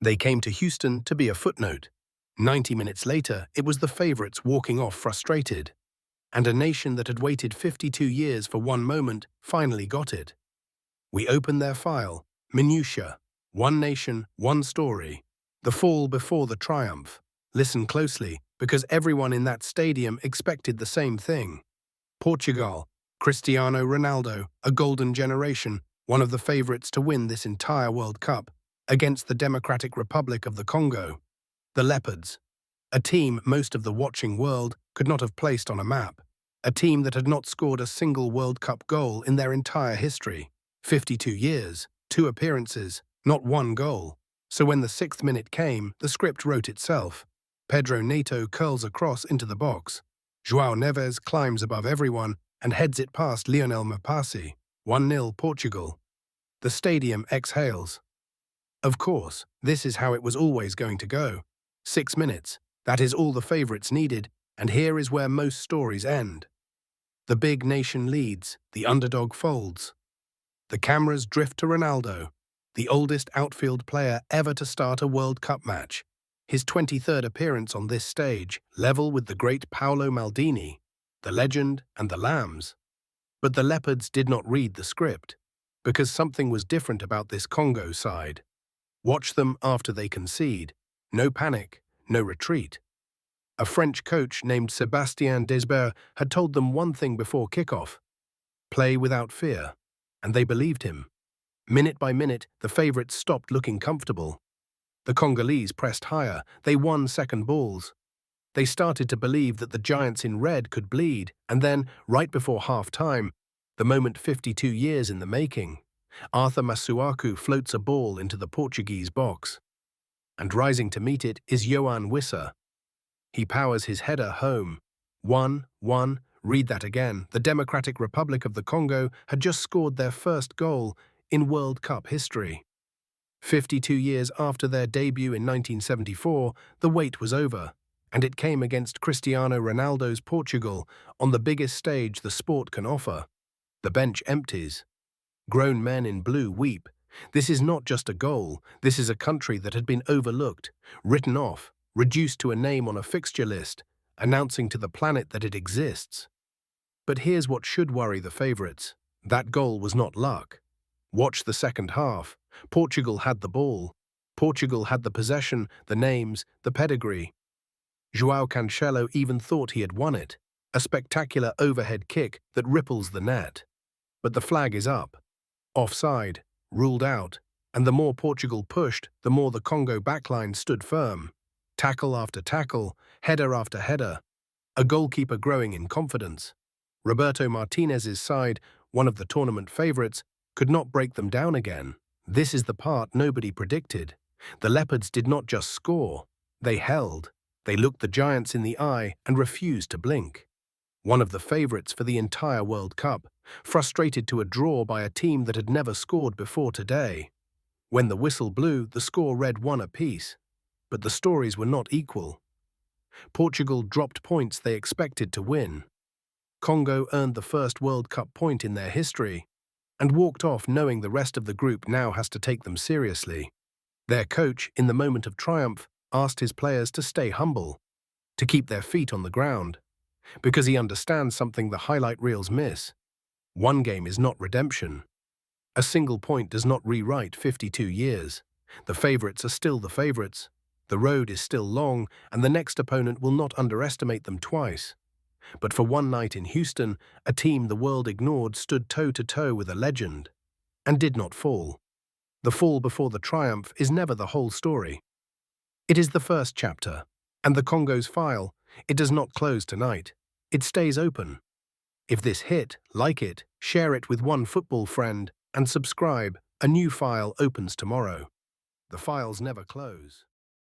They came to Houston to be a footnote. 90 minutes later, it was the favorites walking off frustrated. And a nation that had waited 52 years for one moment finally got it. We opened their file, Minutia, one nation, one story, the fall before the triumph. Listen closely, because everyone in that stadium expected the same thing. Portugal, Cristiano Ronaldo, a golden generation, one of the favorites to win this entire World Cup, against the Democratic Republic of the Congo. The Leopards, a team most of the watching world could not have placed on a map, a team that had not scored a single World Cup goal in their entire history. 52 years, 2 appearances, not 1 goal. So when the 6th minute came, the script wrote itself. Pedro Neto curls across into the box. João Neves climbs above everyone and heads it past Lionel Messi. 1-0 Portugal. The stadium exhales. Of course, this is how it was always going to go. 6 minutes, that is all the favorites needed, and here is where most stories end. The big nation leads, the underdog folds. The cameras drift to Ronaldo, the oldest outfield player ever to start a World Cup match. His 23rd appearance on this stage, level with the great Paolo Maldini, the legend and the Lambs. But the Leopards did not read the script, because something was different about this Congo side. Watch them after they concede. No panic, no retreat. A French coach named Sébastien Desabre had told them one thing before kickoff: play without fear. And they believed him. Minute by minute, the favorites stopped looking comfortable. The Congolese pressed higher. They won second balls. They started to believe that the giants in red could bleed, and then, right before half-time, the moment 52 years in the making, Arthur Masuaku floats a ball into the Portuguese box. And rising to meet it is Yoane Wissa. He powers his header home. 1-1. Read that again. The Democratic Republic of the Congo had just scored their first goal in World Cup history. 52 years after their debut in 1974, the wait was over, and it came against Cristiano Ronaldo's Portugal on the biggest stage the sport can offer. The bench empties. Grown men in blue weep. This is not just a goal. This is a country that had been overlooked, written off, reduced to a name on a fixture list, announcing to the planet that it exists. But here's what should worry the favorites. That goal was not luck. Watch the second half. Portugal had the ball. Portugal had the possession, the names, the pedigree. João Cancelo even thought he had won it. A spectacular overhead kick that ripples the net. But the flag is up. Offside, ruled out, and the more Portugal pushed, the more the Congo backline stood firm. Tackle after tackle, header after header, a goalkeeper growing in confidence. Roberto Martínez's side, one of the tournament favorites, could not break them down again. This is the part nobody predicted. The Leopards did not just score, they held. They looked the giants in the eye and refused to blink. One of the favorites for the entire World Cup, frustrated to a draw by a team that had never scored before today. When the whistle blew, the score read 1 apiece. But the stories were not equal. Portugal dropped points they expected to win. Congo earned the first World Cup point in their history and walked off knowing the rest of the group now has to take them seriously. Their coach, in the moment of triumph, asked his players to stay humble, to keep their feet on the ground, because he understands something the highlight reels miss. One game is not redemption. A single point does not rewrite 52 years. The favorites are still the favorites. The road is still long, and the next opponent will not underestimate them twice. But for one night in Houston, a team the world ignored stood toe-to-toe with a legend, and did not fall. The fall before the triumph is never the whole story. It is the first chapter, and the Congo's file, it does not close tonight. It stays open. If this hit, like it, share it with one football friend, and subscribe. A new file opens tomorrow. The files never close.